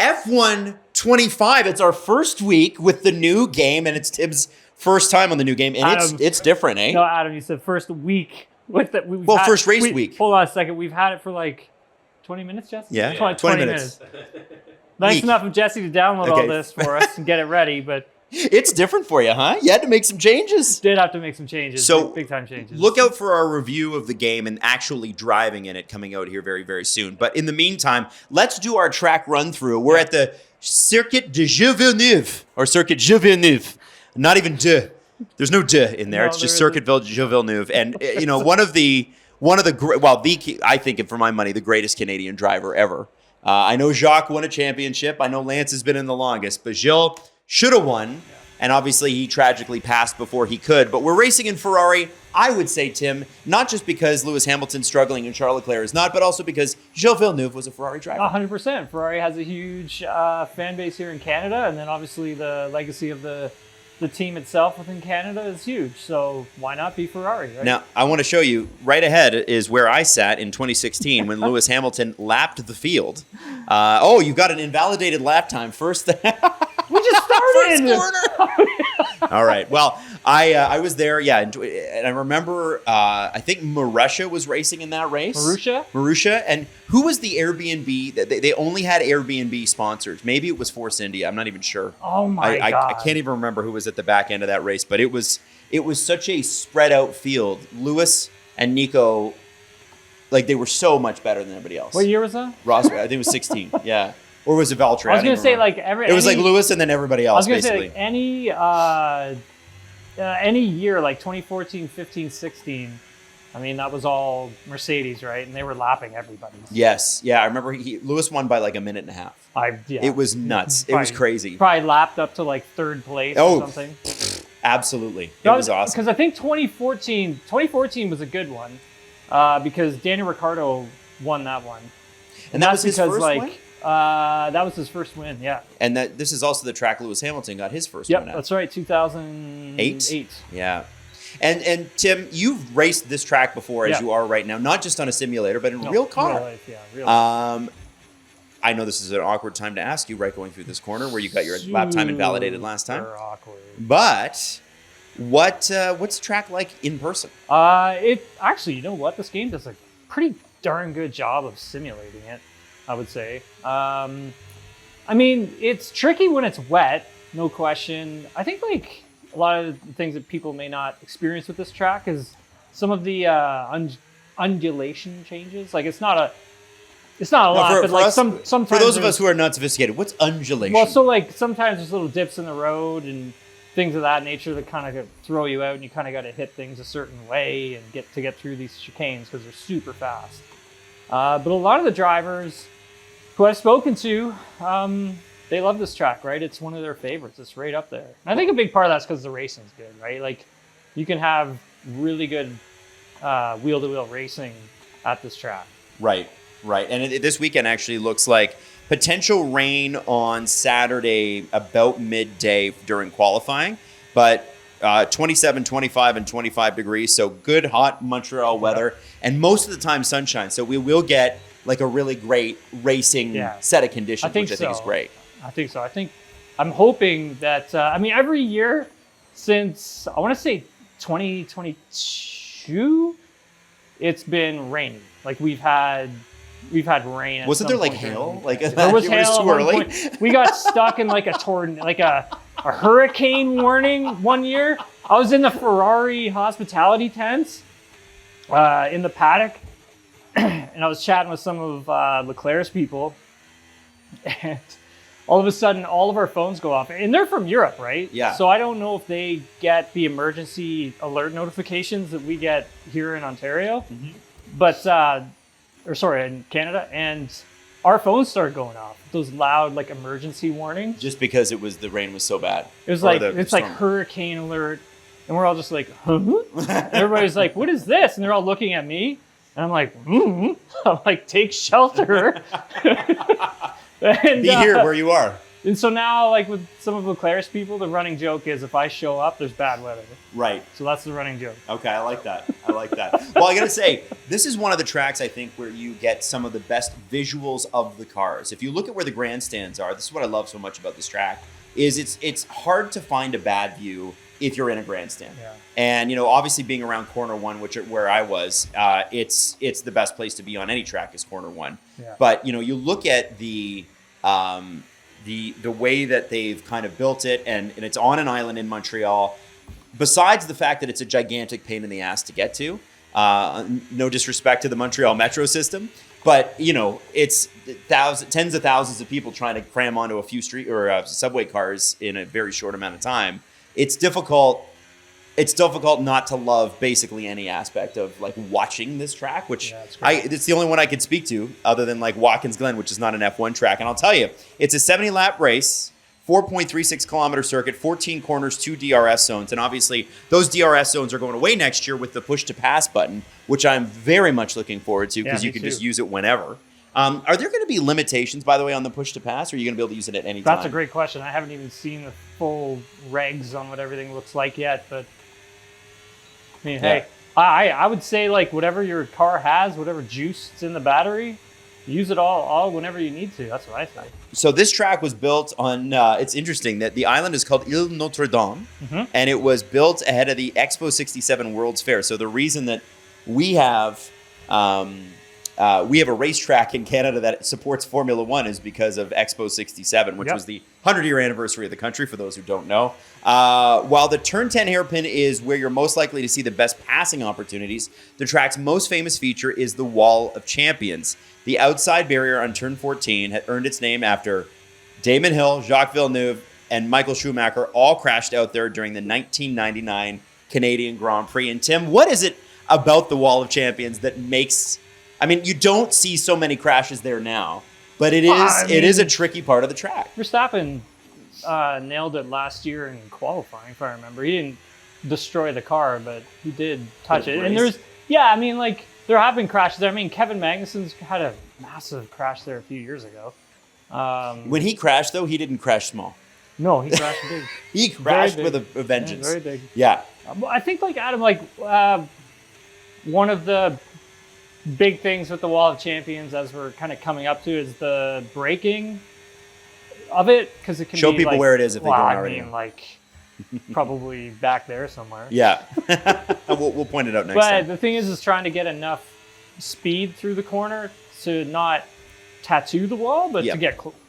F1 25. It's our first week with the new game, and it's Tim's first time on the new game, and Adam, it's different, eh? No, Adam, you said first week with the. First race week. Hold on a second. We've had it for like 20 minutes, Jesse. Yeah, 20 minutes. Nice enough of Jesse to download all this for us and get it ready, but. It's different for you, huh? You had to make some changes. Did have to make some changes. So big time changes. Look out for our review of the game and actually driving in it coming out here very, very soon. But in the meantime, let's do our track run through. We're at the Circuit de Villeneuve, or Circuit Gilles Villeneuve. Not even de. There's no de in there. No, it's just Circuit Gilles Villeneuve. And you know, one of the I think, for my money, the greatest Canadian driver ever. I know Jacques won a championship. I know Lance has been in the longest, but Gilles should have won, and obviously he tragically passed before he could. But we're racing in Ferrari, I would say, Tim, not just because Lewis Hamilton's struggling and Charles Leclerc is not, but also because Gilles Villeneuve was a Ferrari driver. 100%. Ferrari has a huge fan base here in Canada, and then obviously the legacy of the team itself within Canada is huge. So why not be Ferrari, right? Now, I want to show you, right ahead is where I sat in 2016 when Lewis Hamilton lapped the field. You got an invalidated lap time first. We just started. First corner. All right. Well, I was there, and I remember I think Marussia was racing in that race. Marussia. And who was the Airbnb? They only had Airbnb sponsors. Maybe it was Force India. I'm not even sure. Oh my God. I can't even remember who was at the back end of that race, but it was such a spread out field. Lewis and Nico, like, they were so much better than everybody else. What year was that? Ross, I think it was 16. Yeah. Or was it Valtteri? I was going to say it was like Lewis and then everybody else. I was going to say any year, like 2014, 15, 16. I mean, that was all Mercedes, right? And they were lapping everybody. Yes, yeah. I remember Lewis won by like a minute and a half. It was nuts. It was crazy. Probably lapped up to like third place or something. Absolutely, it was awesome. Because I think 2014 was a good one because Daniel Ricciardo won that one, and that was his first win? That was his first win, yeah. And this is also the track Lewis Hamilton got his first win at. Yep, that's right, 2008. Yeah. And Tim, you've raced this track before as you are right now, not just on a simulator, but in a real car. Real life, yeah. Real life. I know this is an awkward time to ask you right going through this corner where you got your lap time invalidated last time. Awkward. But what's the track like in person? Actually, you know what? This game does a pretty darn good job of simulating it, I would say. I mean, it's tricky when it's wet, no question. I think like a lot of the things that people may not experience with this track is some of the undulation changes. Like it's not a lot, but like sometimes for those of us who are not sophisticated, what's undulation? Well, so like sometimes there's little dips in the road and things of that nature that kind of throw you out, and you kind of got to hit things a certain way and get through these chicanes because they're super fast. But a lot of the drivers who I've spoken to, they love this track, right? It's one of their favorites. It's right up there. And I think a big part of that's because the racing's good, right? Like you can have really good wheel-to-wheel racing at this track. Right. And this weekend actually looks like potential rain on Saturday about midday during qualifying, but 27, 25, and 25 degrees. So good, hot Montreal weather, and most of the time sunshine. So we will get like a really great racing set of conditions, which I think is great. I think so. I'm hoping that, every year since, I want to say 2022, it's been rainy. Like we've had rain. Wasn't there like hail? Like there was hail. Too early. We got stuck in like a hurricane warning one year. I was in the Ferrari hospitality tents in the paddock, and I was chatting with some of Leclerc's people, and all of a sudden, all of our phones go off, and they're from Europe, right? Yeah. So I don't know if they get the emergency alert notifications that we get here in Ontario, but in Canada, and our phones started going off. Those loud like emergency warnings. Just because the rain was so bad. It was like like hurricane alert, and we're all just like, huh? Everybody's like, what is this? And they're all looking at me, and I'm like, I'm like, take shelter. And, be here where you are. And so now, like with some of Leclerc's people, the running joke is if I show up, there's bad weather. Right. So that's the running joke. Okay, I like that. I like that. Well, I gotta say, this is one of the tracks I think where you get some of the best visuals of the cars. If you look at where the grandstands are, this is what I love so much about this track, is it's hard to find a bad view if you're in a grandstand. Yeah. And obviously being around corner one, where I was, it's the best place to be on any track is corner one. Yeah. But you look at the way that they've kind of built it, and it's on an island in Montreal. Besides the fact that it's a gigantic pain in the ass to get to, no disrespect to the Montreal metro system, but it's tens of thousands of people trying to cram onto a few street or subway cars in a very short amount of time. It's difficult not to love basically any aspect of like watching this track, which it's the only one I could speak to other than like Watkins Glen, which is not an F1 track. And I'll tell you, it's a 70-lap race, 4.36 kilometer circuit, 14 corners, 2 DRS zones. And obviously those DRS zones are going away next year with the push to pass button, which I'm very much looking forward to because you can just use it whenever. Are there going to be limitations, by the way, on the push to pass, or are you going to be able to use it at any time? That's a great question. I haven't even seen the full regs on what everything looks like yet, but I mean, hey, I would say like whatever your car has, whatever juice is in the battery, use it all whenever you need to. That's what I think. So this track was built on, it's interesting that the island is called Île Notre Dame, and it was built ahead of the Expo 67 World's Fair. So the reason that we have a racetrack in Canada that supports Formula One is because of Expo 67, which was the 100-year anniversary of the country, for those who don't know. While the Turn 10 hairpin is where you're most likely to see the best passing opportunities, the track's most famous feature is the Wall of Champions. The outside barrier on Turn 14 had earned its name after Damon Hill, Jacques Villeneuve, and Michael Schumacher all crashed out there during the 1999 Canadian Grand Prix. And Tim, what is it about the Wall of Champions that makes... I mean, you don't see so many crashes there now, but it is a tricky part of the track. Verstappen nailed it last year in qualifying, if I remember. He didn't destroy the car, but he did touch it. And there have been crashes there. I mean, Kevin Magnussen's had a massive crash there a few years ago. When he crashed, though, he didn't crash small. No, he crashed big. He crashed with a vengeance. Yeah, very big. Yeah. I think, like, Adam, one of the big things with the Wall of Champions as we're kind of coming up to is the braking of it, because it can show people where it is if they don't already. Probably back there somewhere. Yeah. we'll point it out next But time. the thing is trying to get enough speed through the corner to not tattoo the wall, but to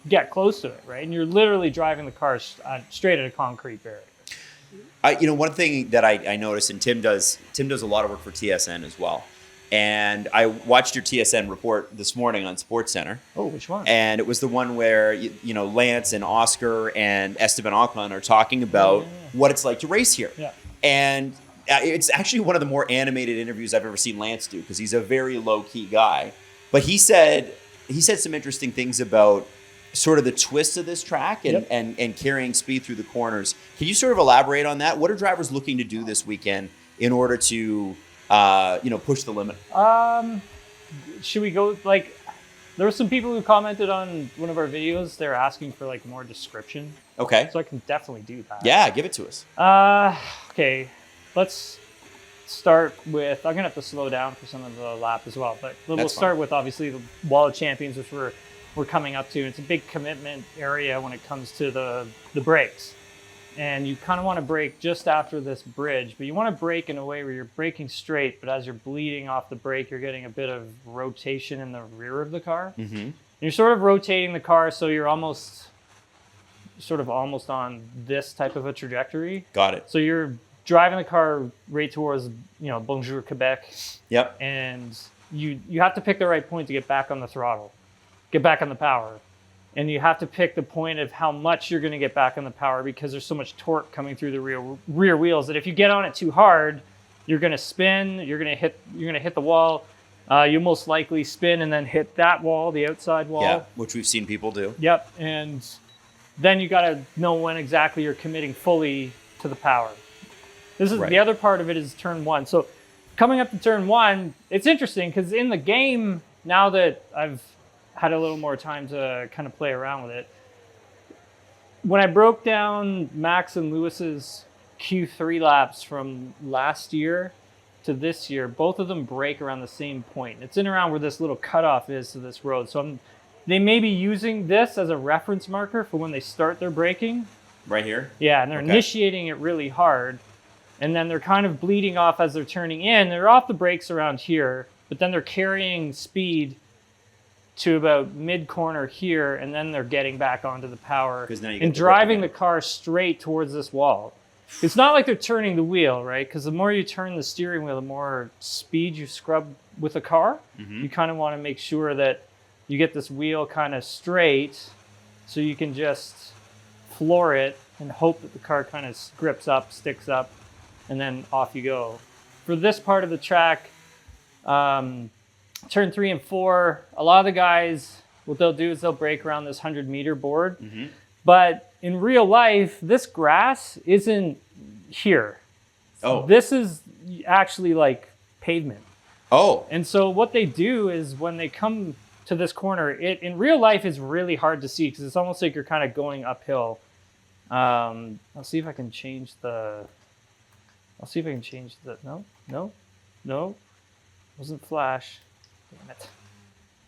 get close to it, right? And you're literally driving the car straight at a concrete barrier. One thing that I noticed, and Tim does a lot of work for TSN as well. And I watched your TSN report this morning on SportsCenter. Oh, which one? And it was the one where Lance and Oscar and Esteban Ocon are talking about what it's like to race here. Yeah. And it's actually one of the more animated interviews I've ever seen Lance do, because he's a very low-key guy. But he said some interesting things about sort of the twist of this track and carrying speed through the corners. Can you sort of elaborate on that? What are drivers looking to do this weekend in order to push the limit? Should we go, there were some people who commented on one of our videos. They're asking for more description. Okay. So I can definitely do that. Yeah, give it to us. Okay. Let's start with, I'm going to have to slow down for some of the lap as well, but we'll start with obviously the Wall of Champions, which we're coming up to. It's a big commitment area when it comes to the brakes. And you kind of want to brake just after this bridge, but you want to brake in a way where you're braking straight, but as you're bleeding off the brake, you're getting a bit of rotation in the rear of the car. Mm-hmm. And you're sort of rotating the car so you're almost on this type of a trajectory. Got it. So you're driving the car right towards, Bonjour Quebec. Yep. And you have to pick the right point to get back on the throttle, get back on the power. And you have to pick the point of how much you're going to get back on the power, because there's so much torque coming through the rear wheels that if you get on it too hard, you're going to spin, you're going to hit the wall. You'll most likely spin and then hit that wall, the outside wall. Yeah, which we've seen people do. Yep. And then you got to know when exactly you're committing fully to the power. This is the other part of it is turn one. So coming up to turn one, it's interesting because in the game, now that I've had a little more time to kind of play around with it, when I broke down Max and Lewis's Q3 laps from last year to this year, both of them break around the same point. It's in around where this little cutoff is to this road. So they may be using this as a reference marker for when they start their braking. Right here? Yeah, and they're initiating it really hard. And then they're kind of bleeding off as they're turning in. They're off the brakes around here, but then they're carrying speed to about mid-corner here, and then they're getting back onto the power and driving the car straight towards this wall. It's not like they're turning the wheel, right? Because the more you turn the steering wheel, the more speed you scrub with the car. You kind of want to make sure that you get this wheel kind of straight so you can just floor it and hope that the car kind of grips up, sticks up, and then off you go. For this part of the track, turn 3 and 4, a lot of the guys, what they'll do is they'll break around this 100-meter board. But in real life, this grass isn't here. Oh. This is actually like pavement. Oh. And so what they do is when they come to this corner, it in real life is really hard to see because it's almost like you're kind of going uphill. I'll see if I can change the... No. Wasn't flash. Damn it.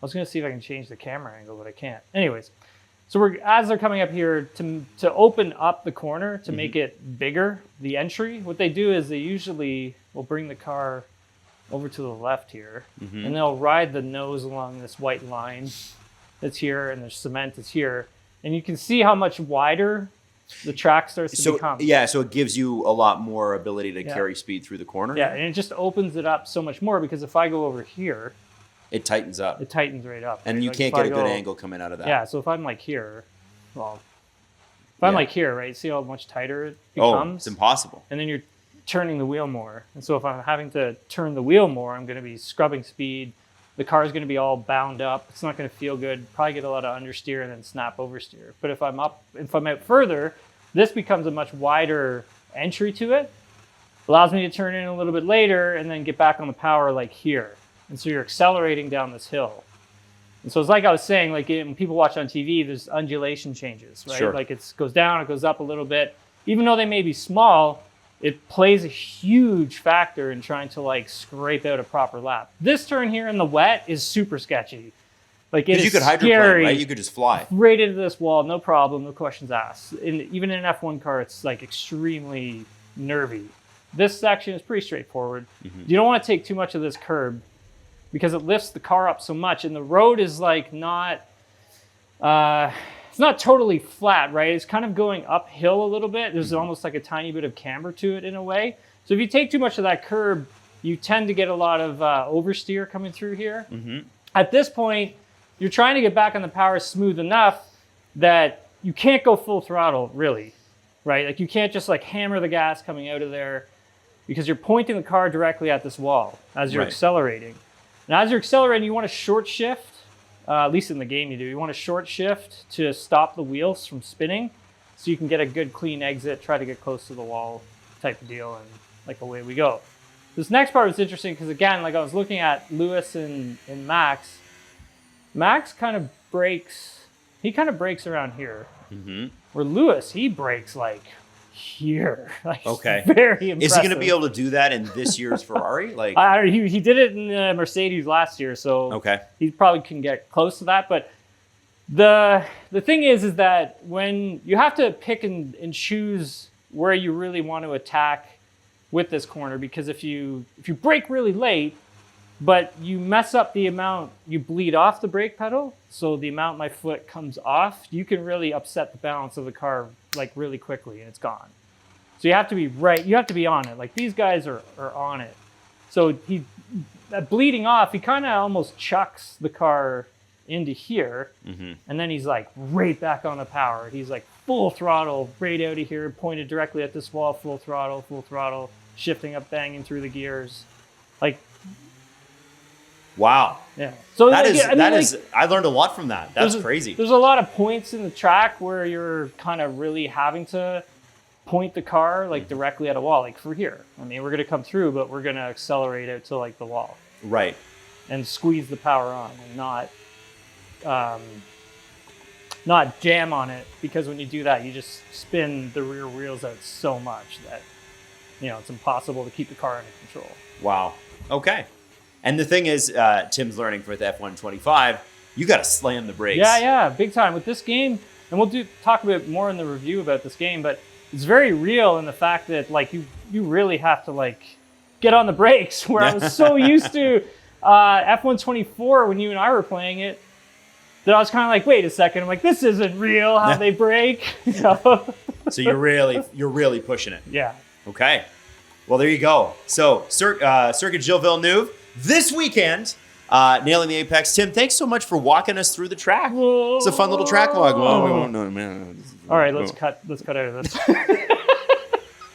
I was going to see if I can change the camera angle, but I can't. Anyways, so as they're coming up here to open up the corner, to make it bigger, the entry, what they do is they usually will bring the car over to the left here, and they'll ride the nose along this white line that's here, and the cement is here. And you can see how much wider the track starts to become. Yeah, so it gives you a lot more ability to carry speed through the corner. Yeah, and it just opens it up so much more because if I go over here, it tightens up. It tightens right up. And you can't get a good angle coming out of that. Yeah, so if I'm like here, I'm like here, right? See how much tighter it becomes? Oh, it's impossible. And then you're turning the wheel more. And so if I'm having to turn the wheel more, I'm going to be scrubbing speed. The car is going to be all bound up. It's not going to feel good. Probably get a lot of understeer and then snap oversteer. But if I'm out further, this becomes a much wider entry to it. Allows me to turn in a little bit later and then get back on the power like here. And so you're accelerating down this hill. And so it's like I was saying, like when people watch on TV, there's undulation changes, right? Sure. Like it goes down, it goes up a little bit. Even though they may be small, it plays a huge factor in trying to like scrape out a proper lap. This turn here in the wet is super sketchy. Like it is you could hydroplane, scary. right? You could just fly. Right into this wall, no problem, no questions asked. Even in an F1 car, it's like extremely nervy. This section is pretty straightforward. You don't want to take too much of this curb because it lifts the car up so much, and the road is like not, it's not totally flat, right? It's kind of going uphill a little bit. There's almost like a tiny bit of camber to it in a way. So if you take too much of that curb, you tend to get a lot of oversteer coming through here. At this point, you're trying to get back on the power smooth enough that you can't go full throttle, really, right? Like you can't just like hammer the gas coming out of there because you're pointing the car directly at this wall as you're accelerating. And as you're accelerating, you want to short shift, at least in the game you do. You want to short shift to stop the wheels from spinning so you can get a good clean exit, try to get close to the wall type of deal, and like away we go. This next part was interesting because again, like I was looking at Lewis and Max. Max kind of breaks, around here. Where Lewis, he breaks like here. Like, very impressive. Is he going to be able to do that in this year's Ferrari? Like he did it in the Mercedes last year, so he probably can get close to that. But the thing is that when you have to pick and choose where you really want to attack with this corner, because if you brake really late, but you mess up the amount you bleed off the brake pedal, so the amount my foot comes off, you can really upset the balance of the car like really quickly and it's gone. So you have to be right, you have to be on it. Like these guys are on it. So he bleeding off, he kind of almost chucks the car into here, and then he's like right back on the power. He's like full throttle, right out of here, pointed directly at this wall, full throttle, shifting up, banging through the gears. Like, wow. Yeah. So that is I learned a lot from that. That's crazy. There's a lot of points in the track where you're kind of really having to point the car like directly at a wall, like for here. I mean, we're going to come through, but we're going to accelerate out to like the wall. Right. And squeeze the power on and not not jam on it, because when you do that, you just spin the rear wheels out so much that, it's impossible to keep the car under control. Wow. Okay. And the thing is, Tim's learning for the F125, you got to slam the brakes. Yeah, big time with this game. And we'll talk a bit more in the review about this game, but it's very real in the fact that like you really have to like get on the brakes. Where I was so used to F124 when you and I were playing it, that I was kind of like, wait a second, I'm like, this isn't real how they brake. So you're really pushing it. Yeah. Okay. Well, there you go. So Circuit Gilles Villeneuve this weekend. Nailing the apex. Tim, thanks so much for walking us through the track. It's a fun little track log. Well, we won't know, man. All right, let's cut out of this.